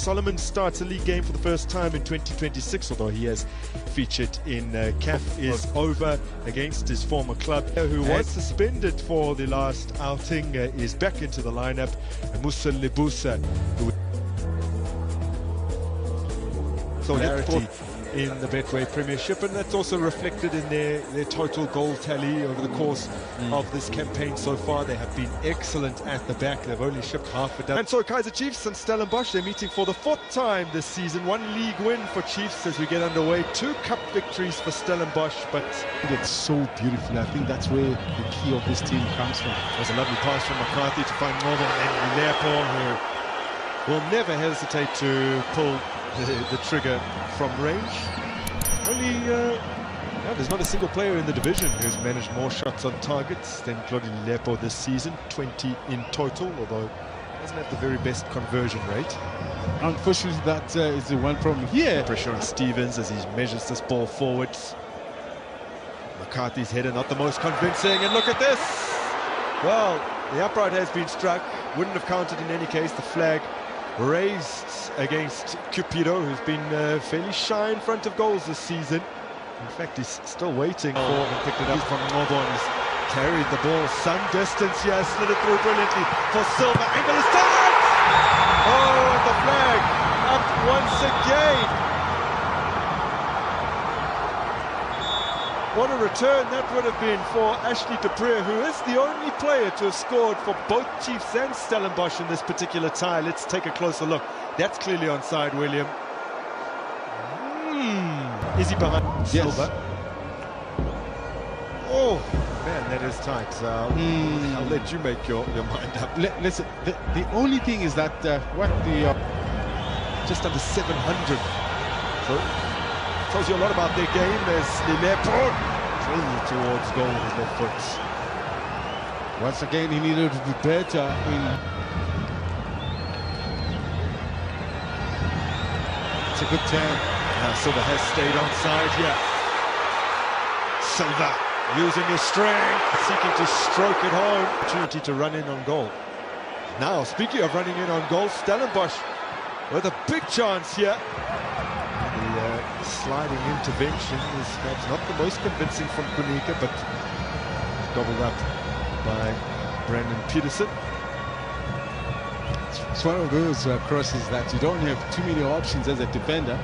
Solomon starts a league game for the first time in 2026, although he has featured in CAF is over against his former club, who was suspended for the last outing, is back into the lineup. Musa Lebusa, who solidarity in the Betway Premiership, and that's also reflected in their total goal tally over the course of this campaign so far. They have been excellent at the back. They've only shipped half a dozen. And so Kaizer Chiefs and Stellenbosch, they're meeting for the 4th time this season. 1 league win for Chiefs as we get underway. 2 cup victories for Stellenbosch, but it's so beautiful. I think that's where the key of this team comes from. There's a lovely pass from McCarthy to find Noble and Lepo, who will never hesitate to pull the trigger from range. Only, there's not a single player in the division who's managed more shots on targets than Claude Lepo this season, 20 in total, although doesn't have the very best conversion rate. Unfortunately, that is the one problem here. Pressure on Stevens as he measures this ball forwards. McCarthy's header not the most convincing, and look at this! Well, the upright has been struck, wouldn't have counted in any case. The flag raised against Cupido, who's been fairly shy in front of goals this season. In fact, he's still waiting for and picked it up from Nobo. He's carried the ball some distance here, slid it through brilliantly for Silva. Angle is tight! Oh, and the flag up once again. What a return that would have been for Ashley de Preer, who is the only player to have scored for both Chiefs and Stellenbosch in this particular tie. Let's take a closer look. That's clearly onside, William. Is he behind Silva? Oh, man, that is tight. I'll let you make your mind up. Listen, the only thing is that just under 700. So, tells you a lot about their game as Lepo drilled towards goal with his left foot. Once again, he needed to be better It's a good turn. Now Silva has stayed onside here. Silva using his strength, seeking to stroke it home. Opportunity to run in on goal. Now, speaking of running in on goal, Stellenbosch with a big chance here. The sliding intervention is perhaps not the most convincing from Kunika, but gobbled up by Brandon Peterson. It's one of those crosses that you don't have too many options as a defender,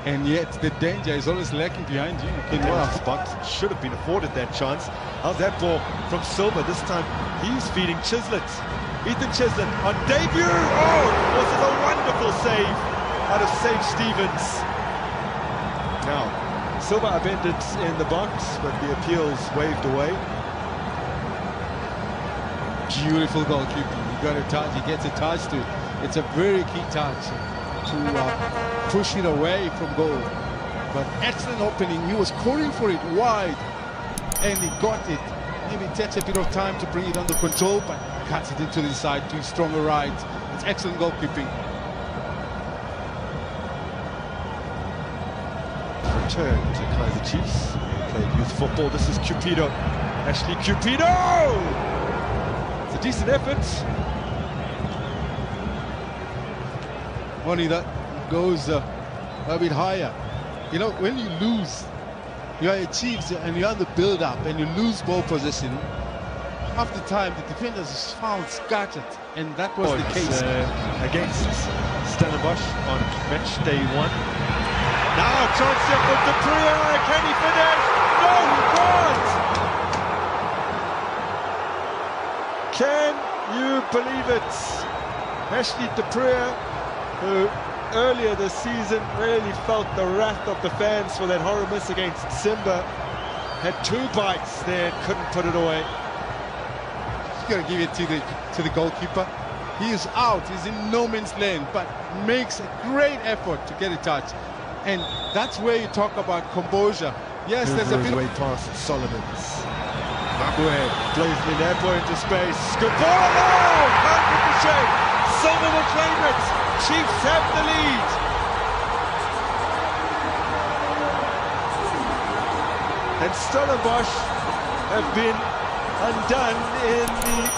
and yet the danger is always lurking behind you. In one spot, should have been afforded that chance. How's that ball from Silva? This time he's feeding Chislett. Ethan Chislett on debut. Oh, this is a wonderful save out of Save Stevens. Now, Silva upended in the box, but the appeals waved away. Beautiful goalkeeping. He got a touch, he gets a touch to it. It's a very key touch to push it away from goal. But excellent opening. He was calling for it wide, and he got it. Maybe it takes a bit of time to bring it under control, but cuts it into the side to his stronger right. It's excellent goalkeeping. Return to Kaizer Chiefs. They played youth football. This is Cupido. Ashley Cupido! It's a decent effort. Only that goes a bit higher. You know, when you lose, you are a Chiefs and you're on the build-up and you lose ball possession, half the time the defenders is found scattered, and that was the case against Stellenbosch on match day 1. Now chance here for de Preer. Can he finish? No, he can't! Can you believe it? Ashley de Preer, who earlier this season really felt the wrath of the fans for that horror miss against Simba, had 2 bites there and couldn't put it away. Just gotta give it to the goalkeeper. He is out, he's in no man's land, but makes a great effort to get a touch. And that's where you talk about composure. Yes, there's a bit way past Solomons. Mabue plays Lepo into space. Good ball! Oh, can't ricochet. Silva will claim it. Chiefs have the lead. And Stellenbosch have been undone in the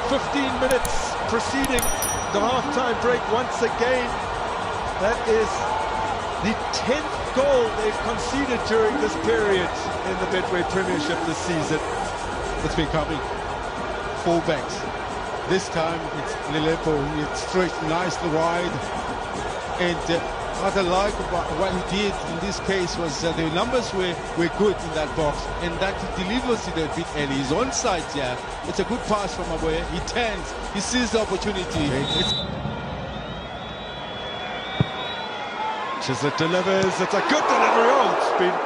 15 minutes preceding the half-time break once again. That is the 10th goal they've conceded during this period in the Betway Premiership this season. It's been coming. Fullbacks. This time it's Lelepo. It's stretched nicely wide. And what I like about what he did in this case was the numbers were good in that box, and that he delivers it a bit early. He's onside, yeah. It's a good pass from away. He turns. He sees the opportunity. Chislett delivers. It's a good delivery. Oh, it's been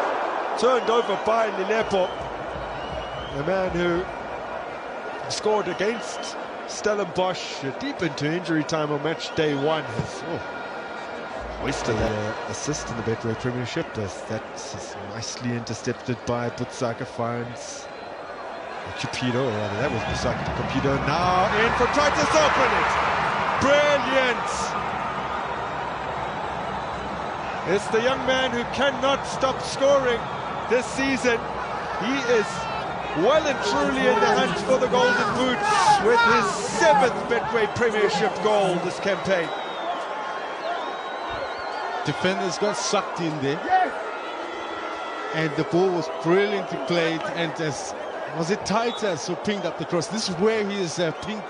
turned over by Lelepo, the man who scored against Stellenbosch deep into injury time on match day 1. Has hoisted that assist in the Betway Premiership. That's nicely intercepted by Butsaka. Finds Cupido, or rather that was Butsaka to Cupido. Now in for try to open it. Brilliant! It's the young man who cannot stop scoring this season. He is well and truly in the hunt for the Golden Boots with his 7th Betway Premiership goal this campaign. Defenders got sucked in there, and the ball was brilliantly played, and was it Kaizer who pinged up the cross. This is where he has pinged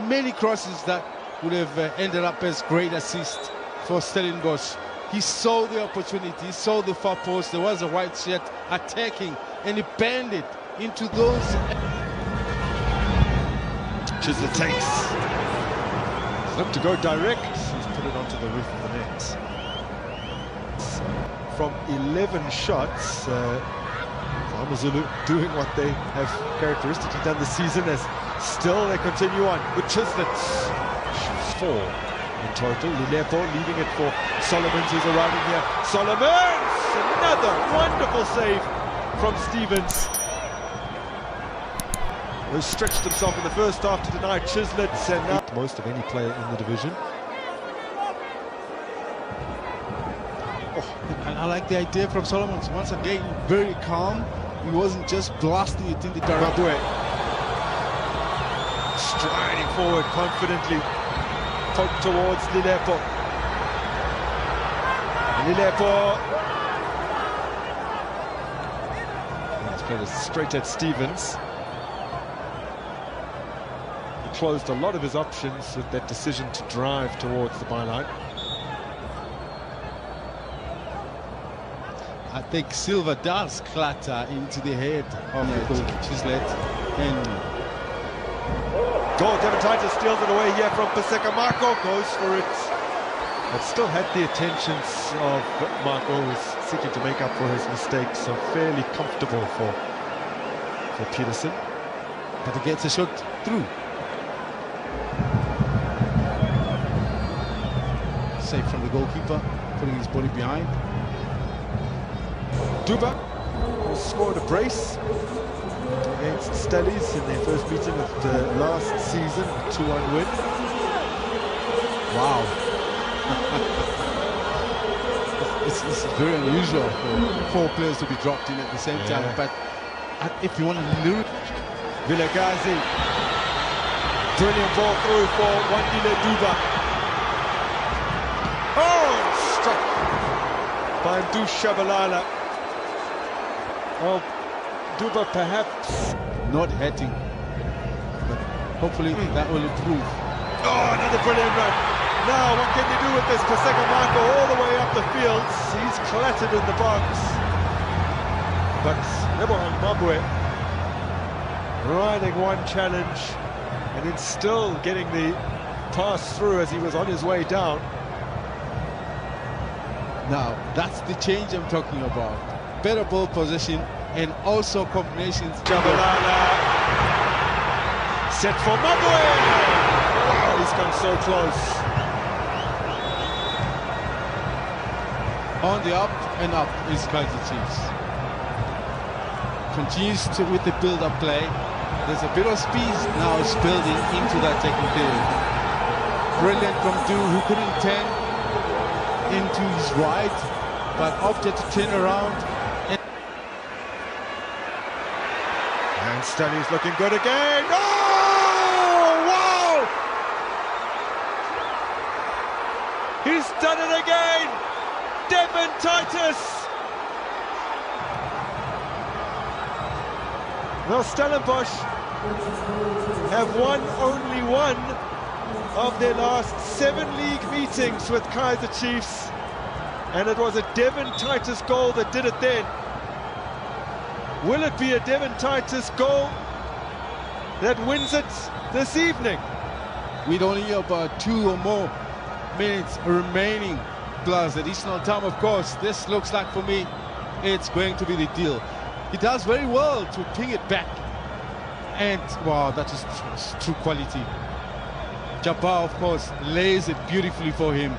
many crosses that would have ended up as great assists for Stellenbosch. He saw the opportunity, he saw the far post, there was a white shirt attacking, and he banned it into those. Chislett takes. Look to go direct. He's put it onto the roof of the net. From 11 shots, Amazulu doing what they have characteristically done this season, as still they continue on with Chislett. 4 in total. Lelepo leading it for Solomons, who's arriving here. Solomons! Another wonderful save from Stevens, who stretched himself in the first half to deny Chislett, and now most of any player in the division. And I like the idea from Solomons. Once again, very calm. He wasn't just blasting it in the direction. Striding forward confidently. Poke towards Lelepo. Lelepo. He's played it straight at Stevens. He closed a lot of his options with that decision to drive towards the byline. I think Silva does clatter into the head of Chislett. And goal, Devon Titus steals it away here from Paseka. Marco goes for it. But still had the attentions of Marco, who was seeking to make up for his mistakes. So fairly comfortable for Peterson. But he gets a shot through. Safe from the goalkeeper, putting his body behind. Duba, who scored a brace against Stellies in their first meeting of the last season, 2-1 win. Wow. This is very unusual for 4 players to be dropped in at the same time, but if you want to lose... Vilagazi, brilliant ball through for Wandile Duba. Oh, struck by Dush Shabalala. Well, Duba perhaps not hitting, but hopefully that will improve. Oh, another brilliant run. Now, what can you do with this? Paseka Marco all the way up the field. He's clattered in the box. But Lebohang Mabwe riding one challenge and then still getting the pass through as he was on his way down. Now, that's the change I'm talking about. Better ball position and also combinations. Jabalala set for Mabwe. Wow, he's come so close. On the up and up is Kaizer Chiefs. Continues with the build-up play. There's a bit of speed now is building into that second period. Brilliant from Du, who couldn't turn into his right, but opted to turn around. And Stellies looking good again. Oh, wow! He's done it again! Devin Titus! Well, Stellenbosch have won only one of their last 7 league meetings with Kaizer Chiefs, and it was a Devin Titus goal that did it then. Will it be a Devin Titus goal that wins it this evening? With only about 2 or more minutes remaining, plus additional time, of course, this looks like, for me, it's going to be the deal. He does very well to ping it back, and wow, that is true quality. Jabbar, of course, lays it beautifully for him.